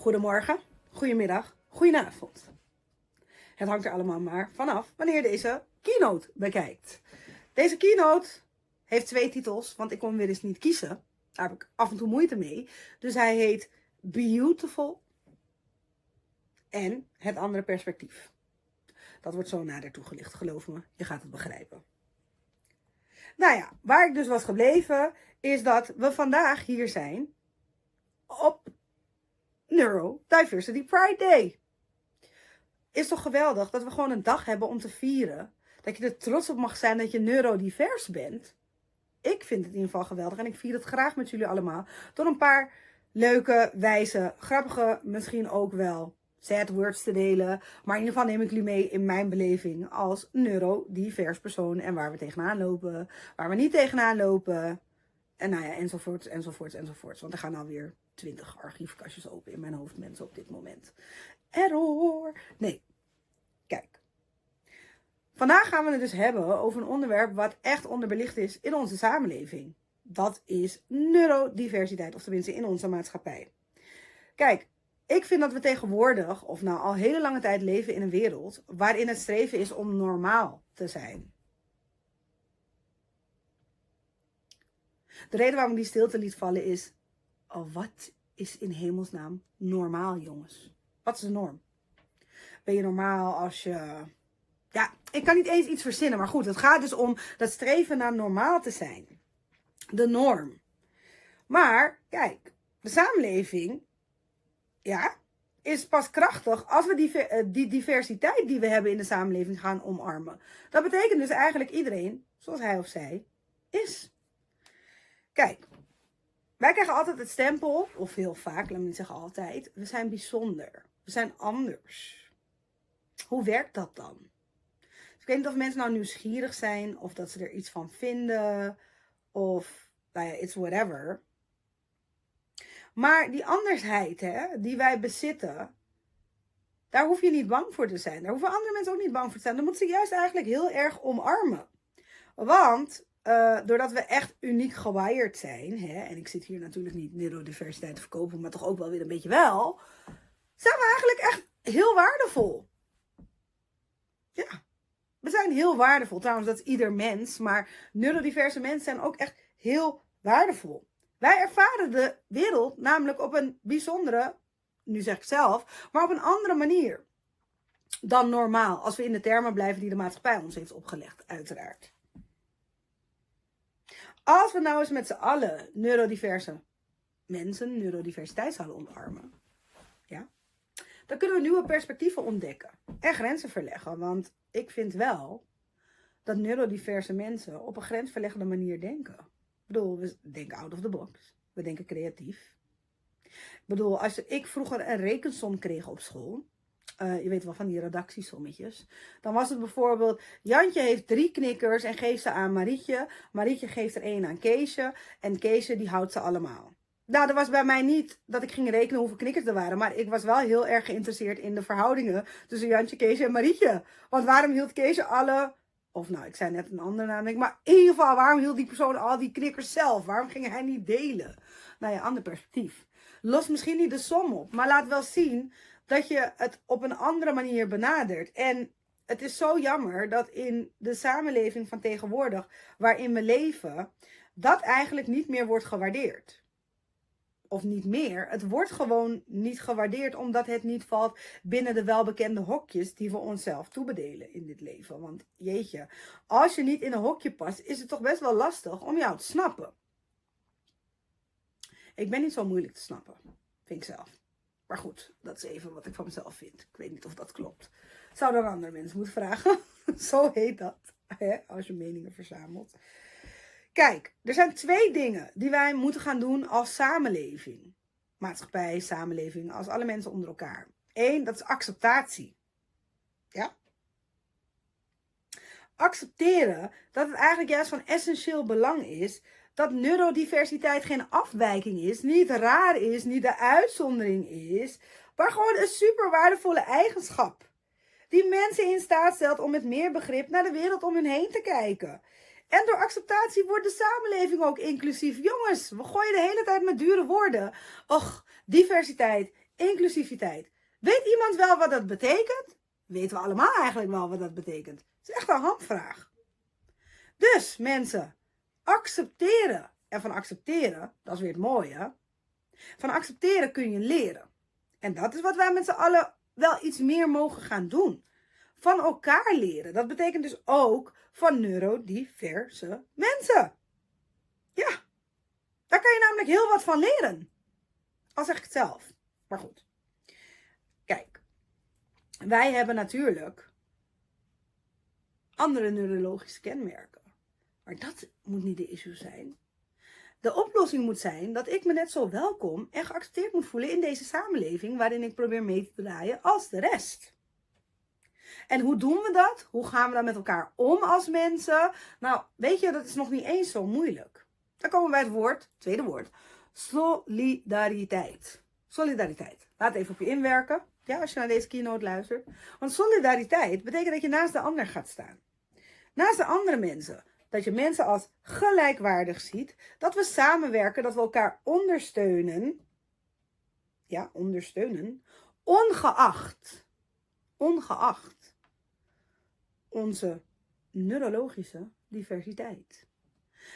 Goedemorgen, goedemiddag, goedenavond. Het hangt er allemaal maar vanaf wanneer je deze keynote bekijkt. Deze keynote heeft 2 titels, want ik kon weer eens niet kiezen. Daar heb ik af en toe moeite mee. Dus hij heet Beautiful en Het andere perspectief. Dat wordt zo nader toegelicht, geloof me. Je gaat het begrijpen. Nou ja, waar ik dus was gebleven, is dat we vandaag hier zijn op Neurodiversity Pride Day. Is toch geweldig dat we gewoon een dag hebben om te vieren. Dat je er trots op mag zijn dat je neurodivers bent. Ik vind het in ieder geval geweldig en ik vier het graag met jullie allemaal. Door een paar leuke, wijze, grappige, misschien ook wel sad words te delen. Maar in ieder geval neem ik jullie mee in mijn beleving als neurodivers persoon. En waar we tegenaan lopen, waar we niet tegenaan lopen. En nou ja, enzovoorts, enzovoorts, enzovoorts. Want er gaan alweer 20 archiefkastjes open in mijn hoofd, mensen, op dit moment. Error! Nee, kijk. Vandaag gaan we het dus hebben over een onderwerp wat echt onderbelicht is in onze samenleving. Dat is neurodiversiteit, of tenminste in onze maatschappij. Kijk, ik vind dat we tegenwoordig, of nou al hele lange tijd leven in een wereld waarin het streven is om normaal te zijn. De reden waarom ik die stilte liet vallen is, oh, wat is in hemelsnaam normaal, jongens? Wat is de norm? Ben je normaal als je... Ja, ik kan niet eens iets verzinnen, maar goed, het gaat dus om dat streven naar normaal te zijn. De norm. Maar, kijk, de samenleving, ja, is pas krachtig als we die diversiteit die we hebben in de samenleving gaan omarmen. Dat betekent dus eigenlijk iedereen, zoals hij of zij, is. Kijk, wij krijgen altijd het stempel, of heel vaak, laat me niet zeggen altijd, we zijn bijzonder. We zijn anders. Hoe werkt dat dan? Ik weet niet of mensen nou nieuwsgierig zijn, of dat ze er iets van vinden, of, nou ja, it's whatever. Maar die andersheid, die wij bezitten, daar hoef je niet bang voor te zijn. Daar hoeven andere mensen ook niet bang voor te zijn. Dan moeten ze juist eigenlijk heel erg omarmen. Want doordat we echt uniek gewired zijn, en ik zit hier natuurlijk niet neurodiversiteit te verkopen, maar toch ook wel weer een beetje wel, zijn we eigenlijk echt heel waardevol. Ja, we zijn heel waardevol. Trouwens, dat is ieder mens, maar neurodiverse mensen zijn ook echt heel waardevol. Wij ervaren de wereld namelijk op een bijzondere, nu zeg ik zelf, maar op een andere manier dan normaal. Als we in de termen blijven die de maatschappij ons heeft opgelegd, uiteraard. Als we nou eens met z'n allen neurodiverse mensen, neurodiversiteit zouden omarmen, ja, dan kunnen we nieuwe perspectieven ontdekken en grenzen verleggen. Want ik vind wel dat neurodiverse mensen op een grensverleggende manier denken. Ik bedoel, we denken out of the box. We denken creatief. Ik bedoel, als ik vroeger een rekensom kreeg op school, je weet wel van die redactiesommetjes, dan was het bijvoorbeeld, Jantje heeft 3 knikkers en geeft ze aan Marietje. Marietje geeft er 1 aan Keesje en Keesje die houdt ze allemaal. Nou, dat was bij mij niet dat ik ging rekenen hoeveel knikkers er waren, maar ik was wel heel erg geïnteresseerd in de verhoudingen tussen Jantje, Keesje en Marietje. Want waarom hield Keesje alle... Of nou, ik zei net een andere naam. Maar in ieder geval, waarom hield die persoon al die knikkers zelf? Waarom ging hij niet delen? Nou ja, ander perspectief. Los misschien niet de som op. Maar laat wel zien dat je het op een andere manier benadert. En het is zo jammer dat in de samenleving van tegenwoordig, waarin we leven, dat eigenlijk niet meer wordt gewaardeerd. Of niet meer. Het wordt gewoon niet gewaardeerd omdat het niet valt binnen de welbekende hokjes die we onszelf toebedelen in dit leven. Want jeetje, als je niet in een hokje past, is het toch best wel lastig om jou te snappen. Ik ben niet zo moeilijk te snappen, vind ik zelf. Maar goed, dat is even wat ik van mezelf vind. Ik weet niet of dat klopt. Zou dan andere mensen moeten vragen. Zo heet dat, als je meningen verzamelt. Kijk, er zijn 2 dingen die wij moeten gaan doen als samenleving. Maatschappij, samenleving, als alle mensen onder elkaar. 1, dat is acceptatie. Ja? Accepteren dat het eigenlijk juist van essentieel belang is dat neurodiversiteit geen afwijking is, niet raar is, niet de uitzondering is, maar gewoon een super waardevolle eigenschap. Die mensen in staat stelt om met meer begrip naar de wereld om hun heen te kijken. En door acceptatie wordt de samenleving ook inclusief. Jongens, we gooien de hele tijd met dure woorden. Och, diversiteit, Inclusiviteit. Weet iemand wel wat dat betekent? Weten we allemaal eigenlijk wel wat dat betekent. Het is echt een handvraag. Dus mensen, accepteren. En van accepteren, dat is weer het mooie. Van accepteren kun je leren. En dat is wat wij met z'n allen wel iets meer mogen gaan doen. Van elkaar leren. Dat betekent dus ook van neurodiverse mensen. Ja, daar kan je namelijk heel wat van leren. Al zeg ik het zelf. Maar goed. Kijk, wij hebben natuurlijk andere neurologische kenmerken. Maar dat moet niet de issue zijn. De oplossing moet zijn dat ik me net zo welkom en geaccepteerd moet voelen in deze samenleving waarin ik probeer mee te draaien als de rest. En hoe doen we dat? Hoe gaan we dan met elkaar om als mensen? Nou, weet je, dat is nog niet eens zo moeilijk. Dan komen we bij het woord, tweede woord, solidariteit. Solidariteit. Laat even op je inwerken. Ja, als je naar deze keynote luistert. Want solidariteit betekent dat je naast de ander gaat staan. Naast de andere mensen. Dat je mensen als gelijkwaardig ziet. Dat we samenwerken, dat we elkaar ondersteunen. Ja, ondersteunen. Ongeacht onze neurologische diversiteit.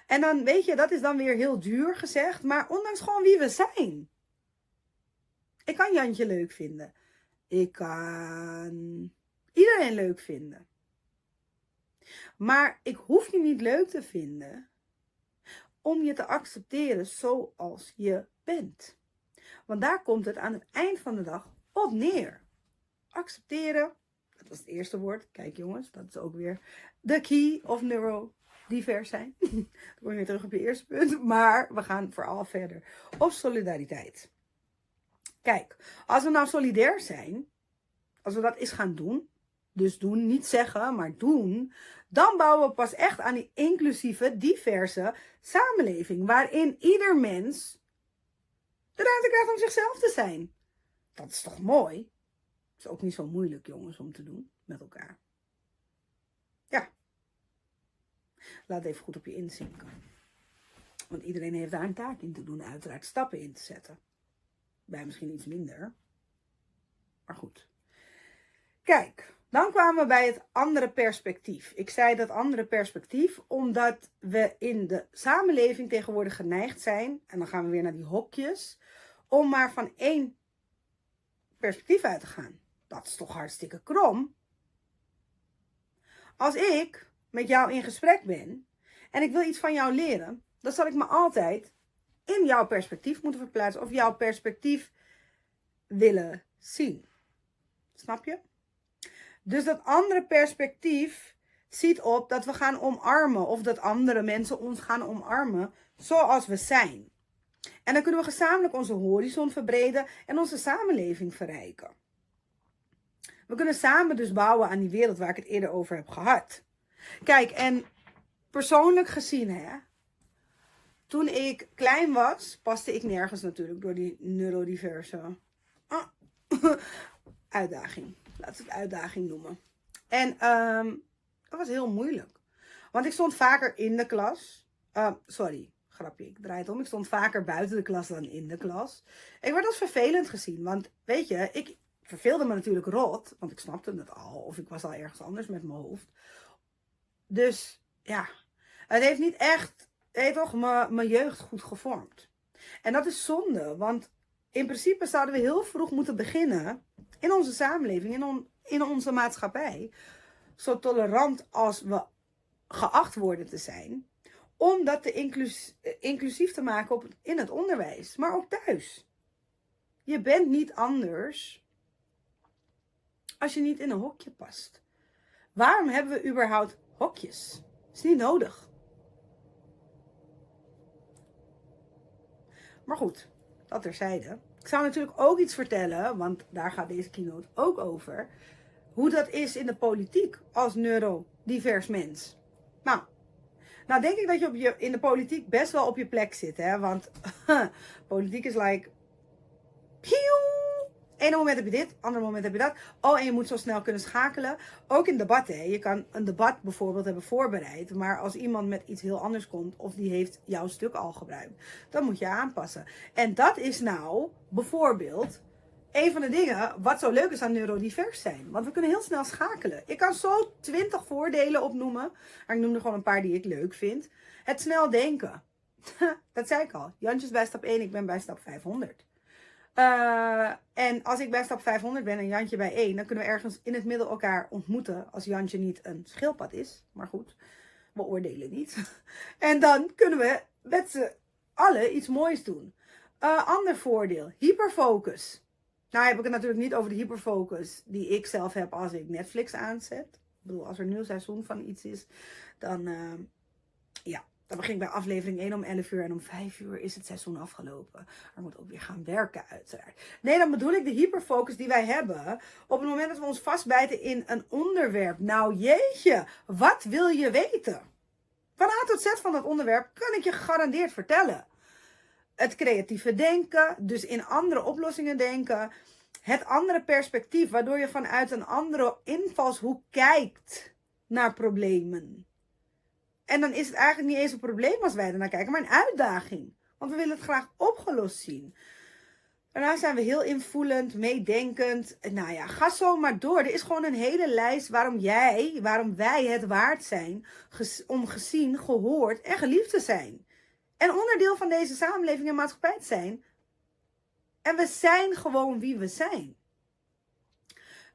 En dan weet je, dat is dan weer heel duur gezegd. Maar ondanks gewoon wie we zijn. Ik kan Jantje leuk vinden. Ik kan iedereen leuk vinden. Maar ik hoef je niet leuk te vinden om je te accepteren zoals je bent. Want daar komt het aan het eind van de dag op neer. Accepteren, dat was het eerste woord. Kijk jongens, dat is ook weer de key of neurodivers zijn. Dan kom je weer terug op je eerste punt. Maar we gaan vooral verder op solidariteit. Kijk, als we nou solidair zijn, als we dat eens gaan doen, dus doen, niet zeggen, maar doen, dan bouwen we pas echt aan die inclusieve, diverse samenleving, waarin ieder mens de ruimte krijgt om zichzelf te zijn. Dat is toch mooi? Dat is ook niet zo moeilijk, jongens, om te doen met elkaar. Ja. Laat het even goed op je inzinken. Want iedereen heeft daar een taak in te doen, uiteraard stappen in te zetten. Wij misschien iets minder. Maar goed. Kijk, dan kwamen we bij het andere perspectief. Ik zei dat andere perspectief omdat we in de samenleving tegenwoordig geneigd zijn, en dan gaan we weer naar die hokjes, om maar van één perspectief uit te gaan. Dat is toch hartstikke krom? Als ik met jou in gesprek ben en ik wil iets van jou leren, dan zal ik me altijd in jouw perspectief moeten verplaatsen of jouw perspectief willen zien. Snap je? Dus dat andere perspectief ziet op dat we gaan omarmen of dat andere mensen ons gaan omarmen zoals we zijn. En dan kunnen we gezamenlijk onze horizon verbreden en onze samenleving verrijken. We kunnen samen dus bouwen aan die wereld waar ik het eerder over heb gehad. Kijk, en persoonlijk gezien, hè, toen ik klein was, paste ik nergens natuurlijk door die neurodiverse uitdaging. Laten we het uitdaging noemen. En dat was heel moeilijk. Want ik stond vaker in de klas. Grapje, ik draai het om. Ik stond vaker buiten de klas dan in de klas. Ik werd als vervelend gezien. Want weet je, ik verveelde me natuurlijk rot. Want ik snapte het al. Of ik was al ergens anders met mijn hoofd. Dus ja, het heeft niet echt, toch, mijn jeugd goed gevormd. En dat is zonde. Want in principe zouden we heel vroeg moeten beginnen in onze samenleving, in onze maatschappij, zo tolerant als we geacht worden te zijn, om dat te inclusief te maken in het onderwijs, maar ook thuis. Je bent niet anders als je niet in een hokje past. Waarom hebben we überhaupt hokjes? Is niet nodig. Maar goed, dat terzijde. Ik zou natuurlijk ook iets vertellen, want daar gaat deze keynote ook over, hoe dat is in de politiek als neurodivers mens. Nou denk ik dat je in de politiek best wel op je plek zit, hè? Want politiek is like, ene moment heb je dit, andere moment heb je dat. Oh, en je moet zo snel kunnen schakelen. Ook in debatten, hè? Je kan een debat bijvoorbeeld hebben voorbereid, maar als iemand met iets heel anders komt, of die heeft jouw stuk al gebruikt, dan moet je aanpassen. En dat is nou bijvoorbeeld een van de dingen wat zo leuk is aan neurodivers zijn. Want we kunnen heel snel schakelen. Ik kan zo 20 voordelen opnoemen. Maar ik noem er gewoon een paar die ik leuk vind. Het snel denken. Dat zei ik al. Jantje is bij stap 1, ik ben bij stap 500. En als ik bij stap 500 ben en Jantje bij 1, dan kunnen we ergens in het midden elkaar ontmoeten. Als Jantje niet een schildpad is. Maar goed, we oordelen niet. En dan kunnen we met z'n allen iets moois doen. Ander voordeel, hyperfocus. Nou heb ik het natuurlijk niet over de hyperfocus die ik zelf heb als ik Netflix aanzet. Ik bedoel, als er een nieuw seizoen van iets is, dan dan begin ik bij aflevering 1 om 11 uur en om 5 uur is het seizoen afgelopen. Er moet ook weer gaan werken uiteraard. Nee, dan bedoel ik de hyperfocus die wij hebben op het moment dat we ons vastbijten in een onderwerp. Nou jeetje, wat wil je weten? Van A tot Z van dat onderwerp kan ik je gegarandeerd vertellen. Het creatieve denken, dus in andere oplossingen denken. Het andere perspectief, waardoor je vanuit een andere invalshoek kijkt naar problemen. En dan is het eigenlijk niet eens een probleem als wij er naar kijken, maar een uitdaging. Want we willen het graag opgelost zien. Daarna zijn we heel invoelend, meedenkend. Nou ja, ga zo maar door. Er is gewoon een hele lijst waarom wij het waard zijn om gezien, gehoord en geliefd te zijn. En onderdeel van deze samenleving en maatschappij te zijn. En we zijn gewoon wie we zijn.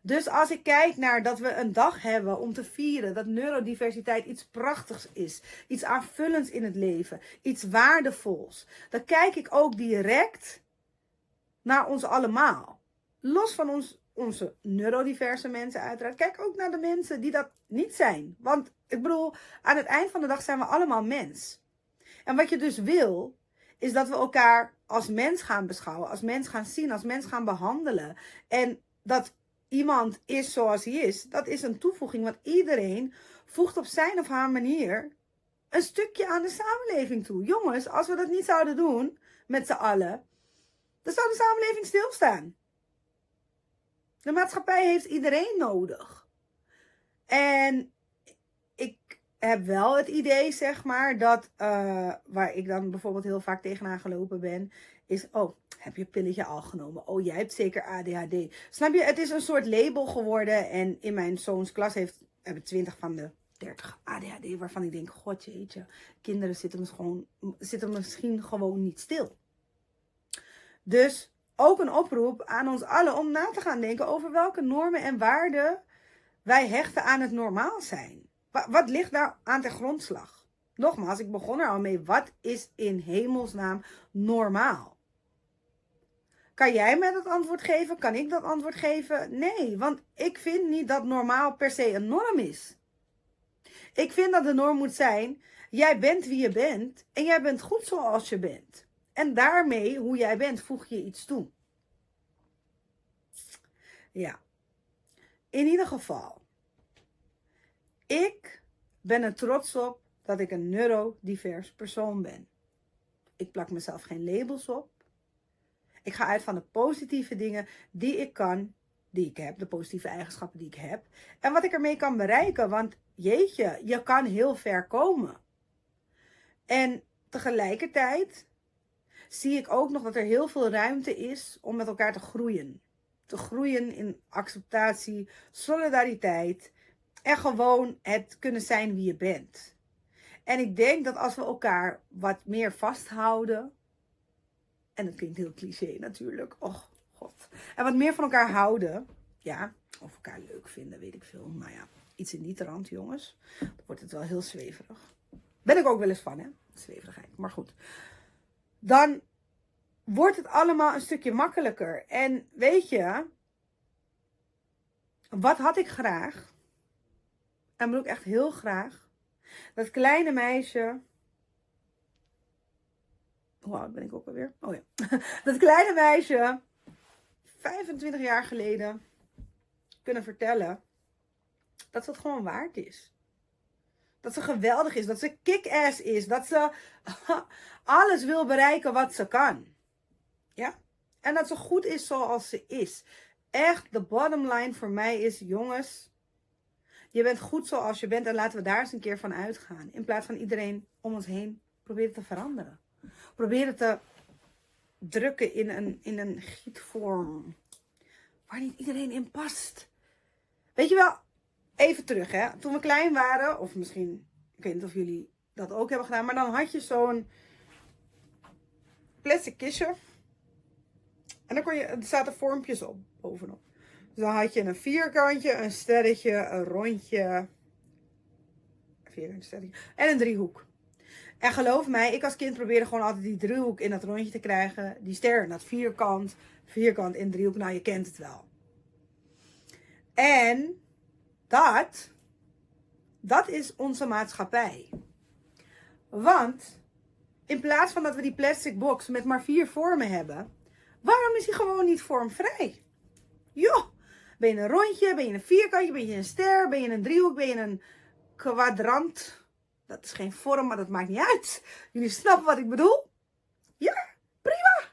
Dus als ik kijk naar dat we een dag hebben om te vieren dat neurodiversiteit iets prachtigs is. Iets aanvullends in het leven. Iets waardevols. Dan kijk ik ook direct naar ons allemaal. Los van onze neurodiverse mensen uiteraard. Kijk ook naar de mensen die dat niet zijn. Want ik bedoel, aan het eind van de dag zijn we allemaal mens. En wat je dus wil, is dat we elkaar als mens gaan beschouwen. Als mens gaan zien, als mens gaan behandelen. En dat iemand is zoals hij is, dat is een toevoeging. Want iedereen voegt op zijn of haar manier een stukje aan de samenleving toe. Jongens, als we dat niet zouden doen, met z'n allen, dan zou de samenleving stilstaan. De maatschappij heeft iedereen nodig. En ik heb wel het idee, zeg maar, dat waar ik dan bijvoorbeeld heel vaak tegenaan gelopen ben, is, oh, heb je pilletje al genomen? Oh, jij hebt zeker ADHD. Snap je? Het is een soort label geworden. En in mijn zoons klas hebben 20 van de 30 ADHD, waarvan ik denk, god jeetje, kinderen zitten misschien gewoon niet stil. Dus ook een oproep aan ons allen om na te gaan denken over welke normen en waarden wij hechten aan het normaal zijn. Wat ligt daar aan ten grondslag? Nogmaals, ik begon er al mee. Wat is in hemelsnaam normaal? Kan jij mij dat antwoord geven? Kan ik dat antwoord geven? Nee, want ik vind niet dat normaal per se een norm is. Ik vind dat de norm moet zijn, jij bent wie je bent en jij bent goed zoals je bent. En daarmee, hoe jij bent, voeg je iets toe. Ja, in ieder geval. Ik ben er trots op dat ik een neurodivers persoon ben. Ik plak mezelf geen labels op. Ik ga uit van de positieve dingen die ik kan, die ik heb. De positieve eigenschappen die ik heb. En wat ik ermee kan bereiken. Want jeetje, je kan heel ver komen. En tegelijkertijd zie ik ook nog dat er heel veel ruimte is om met elkaar te groeien. Te groeien in acceptatie, solidariteit en gewoon het kunnen zijn wie je bent. En ik denk dat als we elkaar wat meer vasthouden, en dat klinkt heel cliché natuurlijk, och god, en wat meer van elkaar houden, ja, of elkaar leuk vinden, weet ik veel, maar ja, iets in die trant jongens, dan wordt het wel heel zweverig. Ben ik ook wel eens van, hè, zweverigheid, maar goed. Dan wordt het allemaal een stukje makkelijker. En weet je, wat had ik graag? En bedoel ik echt heel graag. Dat kleine meisje. Hoe oud ben ik ook alweer? Oh ja. Dat kleine meisje 25 jaar geleden kunnen vertellen dat ze het gewoon waard is. Dat ze geweldig is. Dat ze kick-ass is. Dat ze alles wil bereiken wat ze kan. Ja? En dat ze goed is zoals ze is. Echt, de bottom line voor mij is, jongens, je bent goed zoals je bent en laten we daar eens een keer van uitgaan. In plaats van iedereen om ons heen proberen te veranderen. Proberen te drukken in een gietvorm. waar niet iedereen in past. Weet je wel, even terug hè. Toen we klein waren, of misschien, ik weet niet of jullie dat ook hebben gedaan. Maar dan had je zo'n plastic kistje. En dan er zaten vormpjes op, bovenop. Dus dan had je een vierkantje, een sterretje, een rondje. Vierkantje, sterretje. En een driehoek. En geloof mij, ik als kind probeerde gewoon altijd die driehoek in dat rondje te krijgen. Die ster in dat vierkant. Vierkant in driehoek. Nou, je kent het wel. En dat is onze maatschappij. Want in plaats van dat we die plastic box met maar 4 vormen hebben, waarom is die gewoon niet vormvrij? Joh, ben je een rondje, ben je een vierkantje, ben je een ster, ben je een driehoek, ben je een kwadrant? Dat is geen vorm, maar dat maakt niet uit. Jullie snappen wat ik bedoel? Ja, prima.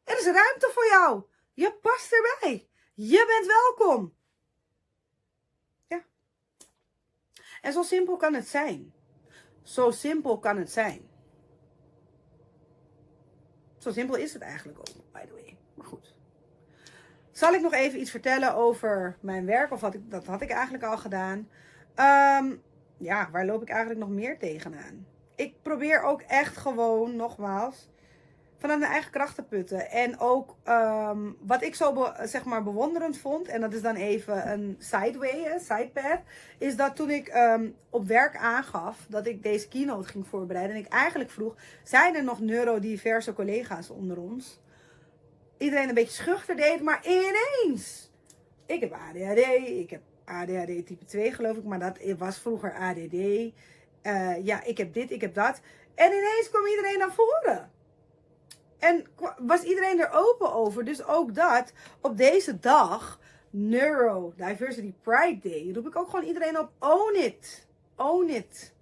Er is ruimte voor jou. Je past erbij. Je bent welkom. Ja. En zo simpel kan het zijn. Zo simpel kan het zijn. Zo simpel is het eigenlijk ook, by the way. Maar goed. Zal ik nog even iets vertellen over mijn werk? Of dat had ik eigenlijk al gedaan. Ja, waar loop ik eigenlijk nog meer tegenaan? Ik probeer ook echt gewoon, nogmaals, vanuit mijn eigen kracht te putten. En ook wat ik zo zeg maar bewonderend vond, en dat is dan even een sidepath, is dat toen ik op werk aangaf dat ik deze keynote ging voorbereiden, en ik eigenlijk vroeg, zijn er nog neurodiverse collega's onder ons? Iedereen een beetje schuchter deed, maar ineens. Ik heb ADHD, ik heb ADHD type 2 geloof ik, maar dat was vroeger ADD. Ja, ik heb dit, ik heb dat. En ineens kwam iedereen naar voren. En was iedereen er open over. Dus ook dat, op deze dag, Neurodiversity Pride Day, roep ik ook gewoon iedereen op, own it. Own it.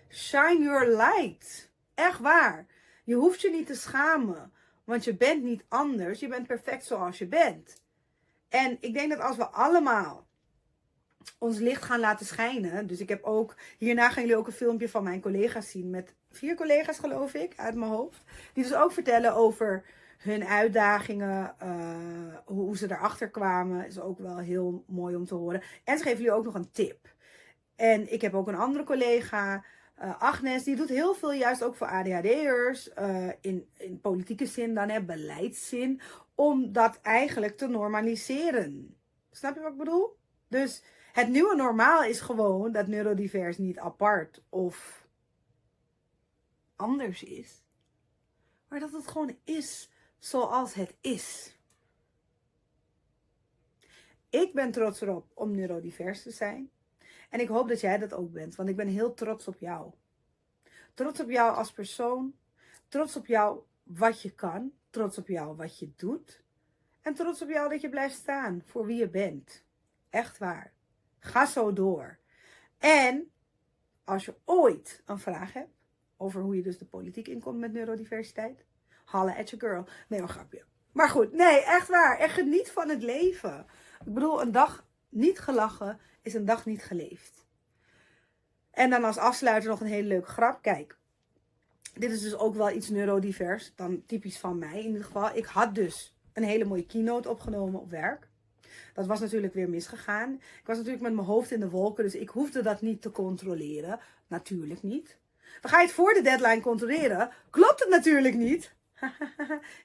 Shine your light. Echt waar. Je hoeft je niet te schamen. Want je bent niet anders. Je bent perfect zoals je bent. En ik denk dat als we allemaal ons licht gaan laten schijnen. Dus ik heb ook, hierna gaan jullie ook een filmpje van mijn collega's zien. Met 4 collega's geloof ik, uit mijn hoofd. Die dus ook vertellen over hun uitdagingen. Hoe ze erachter kwamen. Is ook wel heel mooi om te horen. En ze geven jullie ook nog een tip. En ik heb ook een andere collega, Agnes, die doet heel veel juist ook voor ADHD'ers. In politieke zin dan, beleidszin. Om dat eigenlijk te normaliseren. Snap je wat ik bedoel? Dus het nieuwe normaal is gewoon dat neurodivers niet apart of anders is. Maar dat het gewoon is zoals het is. Ik ben trots erop om neurodivers te zijn. En ik hoop dat jij dat ook bent. Want ik ben heel trots op jou. Trots op jou als persoon. Trots op jou wat je kan. Trots op jou wat je doet. En trots op jou dat je blijft staan voor wie je bent. Echt waar. Ga zo door. En als je ooit een vraag hebt over hoe je dus de politiek inkomt met neurodiversiteit, holla at your girl. Nee, een grapje. Maar goed, nee, echt waar. En geniet van het leven. Ik bedoel, een dag niet gelachen is een dag niet geleefd. En dan als afsluiter nog een hele leuke grap. Kijk, dit is dus ook wel iets neurodivers. Dan typisch van mij in ieder geval. Ik had dus een hele mooie keynote opgenomen op werk. Dat was natuurlijk weer misgegaan. Ik was natuurlijk met mijn hoofd in de wolken, dus ik hoefde dat niet te controleren. Natuurlijk niet. Dan ga je het voor de deadline controleren. Klopt het natuurlijk niet.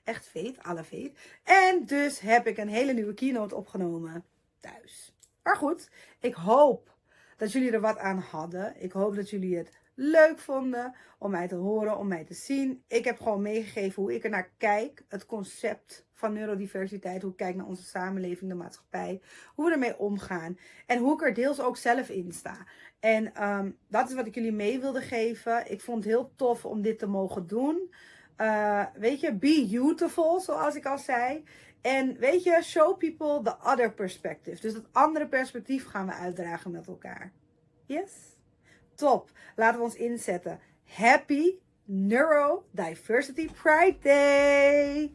Echt veet, alle veet. En dus heb ik een hele nieuwe keynote opgenomen thuis. Maar goed, ik hoop dat jullie er wat aan hadden. Ik hoop dat jullie het leuk vonden om mij te horen, om mij te zien. Ik heb gewoon meegegeven hoe ik er naar kijk. Het concept van neurodiversiteit. Hoe ik kijk naar onze samenleving, de maatschappij. Hoe we ermee omgaan. En hoe ik er deels ook zelf in sta. En dat is wat ik jullie mee wilde geven. Ik vond het heel tof om dit te mogen doen. Weet je, be beautiful, zoals ik al zei. En weet je, show people the other perspective. Dus dat andere perspectief gaan we uitdragen met elkaar. Yes? Top. Laten we ons inzetten. Happy Neurodiversity Pride Day!